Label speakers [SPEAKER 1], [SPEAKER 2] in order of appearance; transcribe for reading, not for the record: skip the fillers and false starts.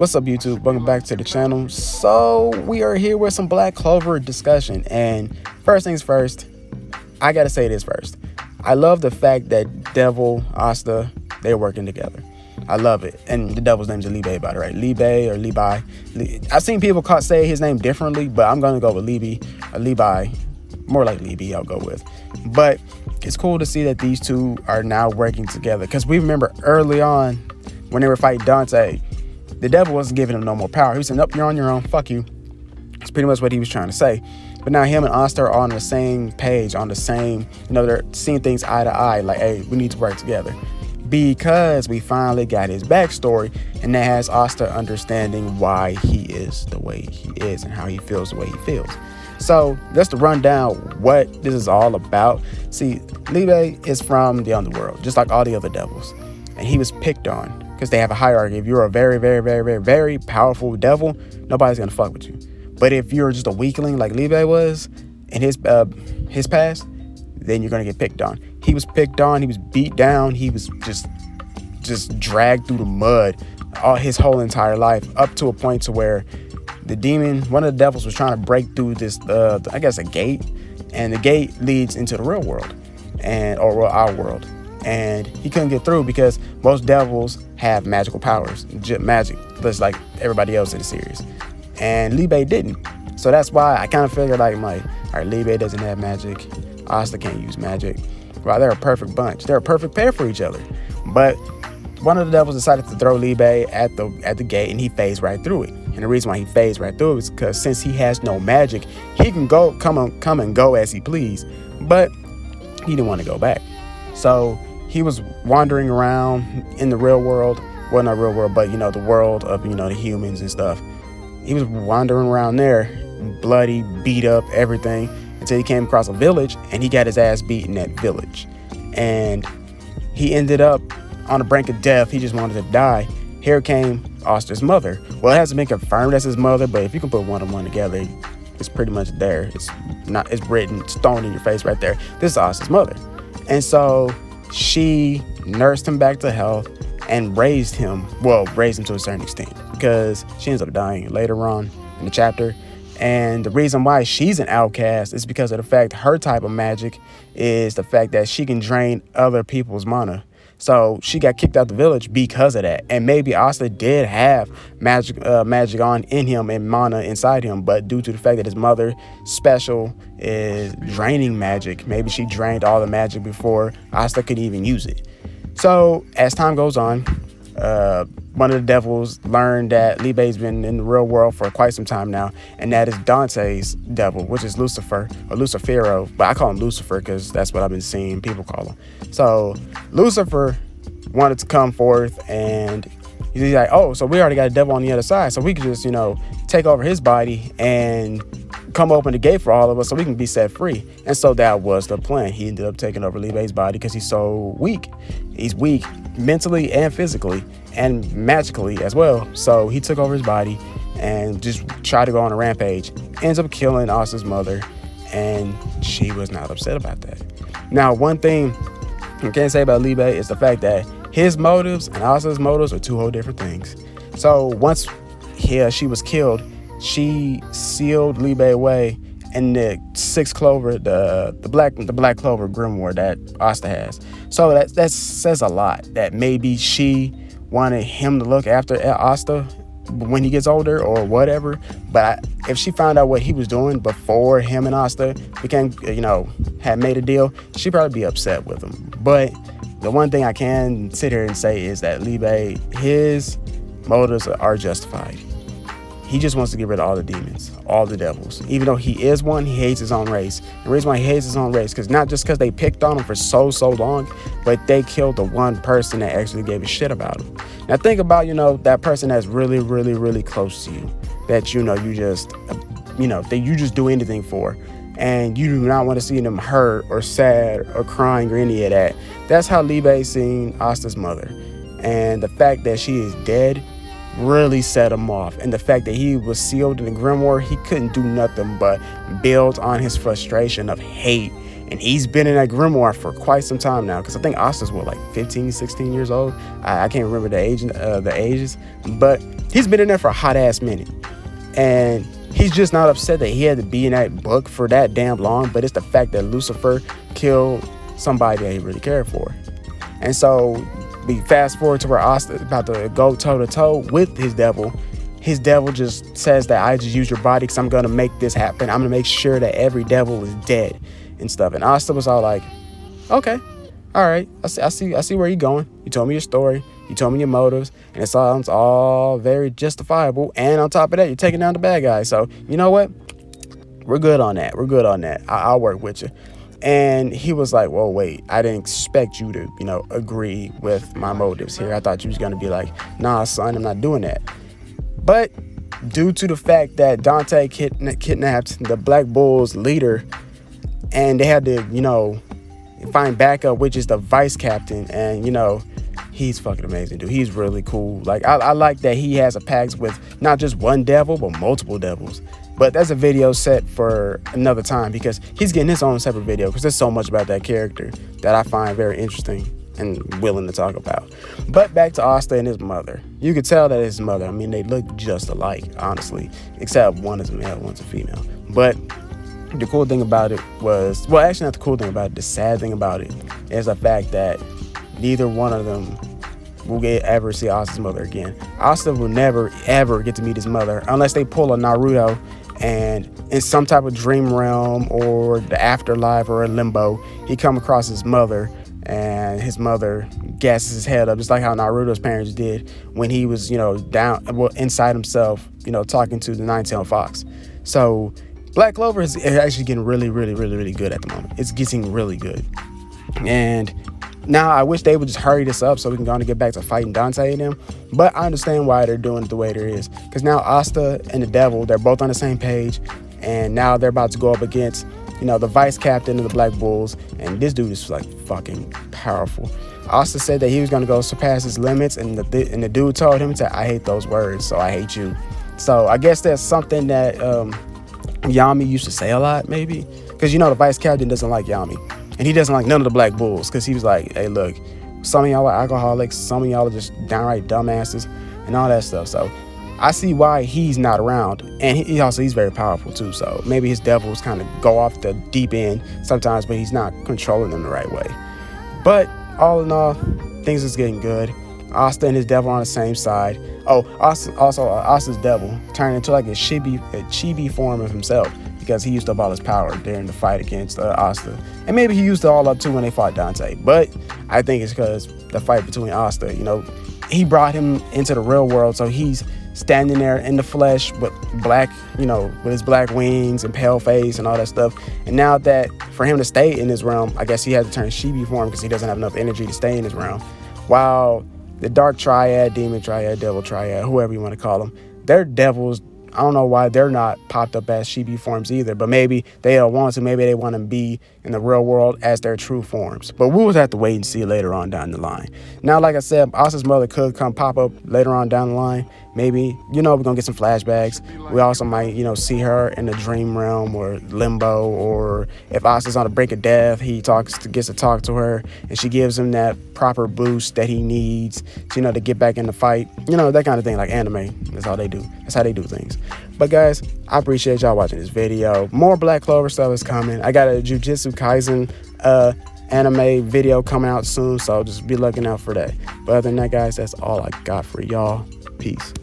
[SPEAKER 1] What's up, YouTube? Welcome back to the channel. So we are here with some Black Clover discussion, and first things first, I gotta say this first. I love the fact that Devil, Asta, they're working together. I love it. And the devil's name is Liebe, by the way, right? Liebe or Liebe. I've seen people say his name differently, but I'm gonna go with Liebe or Liebe. More like Liebe, I'll go with. But it's cool to see that these two are now working together, because we remember early on when they were fighting Dante, the devil wasn't giving him no more power. He was saying, nope, you're on your own, fuck you. That's pretty much what he was trying to say. But now him and Asta are on the same page, on the same, they're seeing things eye to eye, like, hey, we need to work together. Because we finally got his backstory, and that has Asta understanding why he is the way he is and how he feels the way he feels. So just to run down what this is all about. See, Liebe is from the underworld, just like all the other devils. And he was picked on because they have a hierarchy. If you're a very, very, very, very, very powerful devil, nobody's going to fuck with you. But if you're just a weakling like Liebe was in his past, then you're going to get picked on. He was picked on. He was beat down. He was just dragged through the mud his whole entire life, up to a point to where the demon, one of the devils, was trying to break through this, I guess, a gate. And the gate leads into the real world, or our world. And he couldn't get through because most devils have magical powers, magic, just like everybody else in the series. And Liebe didn't. So that's why I kind of figured like, all right, Liebe doesn't have magic. Asta can't use magic. Well, they're a perfect bunch. They're a perfect pair for each other. But one of the devils decided to throw Liebe at the gate, and he phased right through it. And the reason why he phased right through it is because since he has no magic, he can come and go as he please. But he didn't want to go back. So he was wandering around in the real world. Well, not real world, but, the world of, the humans and stuff. He was wandering around there, bloody, beat up, everything, until he came across a village, and he got his ass beat in that village. And he ended up on the brink of death. He just wanted to die. Here came Asta's mother. Well, it hasn't been confirmed as his mother, but if you can put one and one together, it's pretty much there. It's written, it's thrown in your face right there. This is Asta's mother. And so she nursed him back to health and raised him to a certain extent, because she ends up dying later on in the chapter. And the reason why she's an outcast is because of the fact her type of magic is the fact that she can drain other people's mana. So she got kicked out the village because of that. And maybe Asta did have magic in him and mana inside him, but due to the fact that his mother special is draining magic, maybe she drained all the magic before Asta could even use it. So as time goes on, one of the devils learned that Liebe's been in the real world for quite some time now, and that is Dante's devil, which is Lucifer, or Lucifero, but I call him Lucifer because that's what I've been seeing people call him. So Lucifer wanted to come forth, and he's like, oh, so we already got a devil on the other side, so we could just, take over his body and come open the gate for all of us so we can be set free. And so that was the plan. He ended up taking over Liebe's body because he's so weak. He's weak mentally and physically and magically as well. So he took over his body and just tried to go on a rampage. Ends up killing Asta's mother, and she was not upset about that. Now, one thing I can't say about Liebe is the fact that his motives and Asta's motives are two whole different things. So once she was killed, she sealed Liebe away in the 6 Clover, the Black Clover grimoire that Asta has. So that says a lot, that maybe she wanted him to look after Asta when he gets older or whatever. But if she found out what he was doing before him and Asta became, had made a deal, she'd probably be upset with him. But the one thing I can sit here and say is that Liebe, his motives are justified. He just wants to get rid of all the demons, all the devils. Even though he is one, he hates his own race. The reason why he hates his own race, because not just because they picked on him for so long, but they killed the one person that actually gave a shit about him. Now think about, that person that's really, really, really close to you, that you just do anything for, and you do not want to see them hurt or sad or crying or any of that. That's how Liebe seen Asta's mother. And the fact that she is dead really set him off. And the fact that he was sealed in the grimoire, he couldn't do nothing but build on his frustration of hate. And he's been in that grimoire for quite some time now, because I think Asta's like 15, 16 years old. I can't remember the ages, but He's been in there for a hot ass minute. And he's just not upset that he had to be in that book for that damn long, but it's the fact that Lucifer killed somebody that he really cared for. And so we fast forward to where Asta is about to go toe to toe with his devil. His devil just says that I just use your body because I'm going to make this happen. I'm going to make sure that every devil is dead and stuff. And Asta was all like, okay, all right, I see where you're going. You told me your story. You told me your motives. And it sounds all very justifiable. And on top of that, you're taking down the bad guy. So you know what? We're good on that. We're good on that. I'll work with you. And he was like, whoa, wait, I didn't expect you to, agree with my motives here. I thought you was going to be like, nah, son, I'm not doing that. But due to the fact that Dante kidnapped the Black Bull's leader, and they had to, find backup, which is the vice captain. And, he's fucking amazing, dude. He's really cool. Like, I like that he has a pact with not just one devil, but multiple devils. But that's a video set for another time because he's getting his own separate video because there's so much about that character that I find very interesting and willing to talk about. But back to Asta and his mother. You could tell that his mother, I mean, they look just alike, honestly, except one is a male, one's a female. But the cool thing about it was, well, actually not the cool thing about it, the sad thing about it is the fact that neither one of them will ever see Asta's mother again. Asta will never, ever get to meet his mother unless they pull a Naruto and in some type of dream realm or the afterlife or a limbo, he come across his mother and his mother gasses his head up, just like how Naruto's parents did when he was, inside himself, talking to the nine-tailed fox. So Black Clover is actually getting really, really, really, really good at the moment. It's getting really good. And now I wish they would just hurry this up so we can go on and get back to fighting Dante and them. But I understand why they're doing it the way it is. Because now Asta and the devil, they're both on the same page. And now they're about to go up against, the vice captain of the Black Bulls. And this dude is like fucking powerful. Asta said that he was going to go surpass his limits. And the dude told him, I hate those words, so I hate you. So I guess that's something that Yami used to say a lot, maybe. Because, the vice captain doesn't like Yami. And he doesn't like none of the Black Bulls because he was like, hey, look, some of y'all are alcoholics. Some of y'all are just downright dumbasses and all that stuff. So I see why he's not around. And he's very powerful, too. So maybe his devils kind of go off the deep end sometimes, but he's not controlling them the right way. But all in all, things is getting good. Asta and his devil on the same side. Oh, Asta's devil turned into like a chibi form of himself because he used up all his power during the fight against Asta. And maybe he used it all up too when they fought Dante. But I think it's because the fight between Asta, he brought him into the real world. So he's standing there in the flesh with black, with his black wings and pale face and all that stuff. And now that for him to stay in his realm, I guess he had to turn chibi form because he doesn't have enough energy to stay in his realm. While the dark triad, demon triad, devil triad, whoever you want to call them, they're devils. I don't know why they're not popped up as chibi forms either, but maybe they don't want to. Maybe they want to be in the real world as their true forms. But we'll have to wait and see later on down the line. Now, like I said, Asta's mother could come pop up later on down the line. Maybe, we're going to get some flashbacks. We also might, see her in the dream realm or limbo, or if Asta's on the brink of death, he gets to talk to her, and she gives him that proper boost that he needs, to get back in the fight. That kind of thing, like anime. That's how they do. That's how they do things. But guys, I appreciate y'all watching this video. More Black Clover stuff is coming. I got a Jujutsu Kaisen anime video coming out soon, so just be looking out for that. But other than that, guys, that's all I got for y'all. Peace.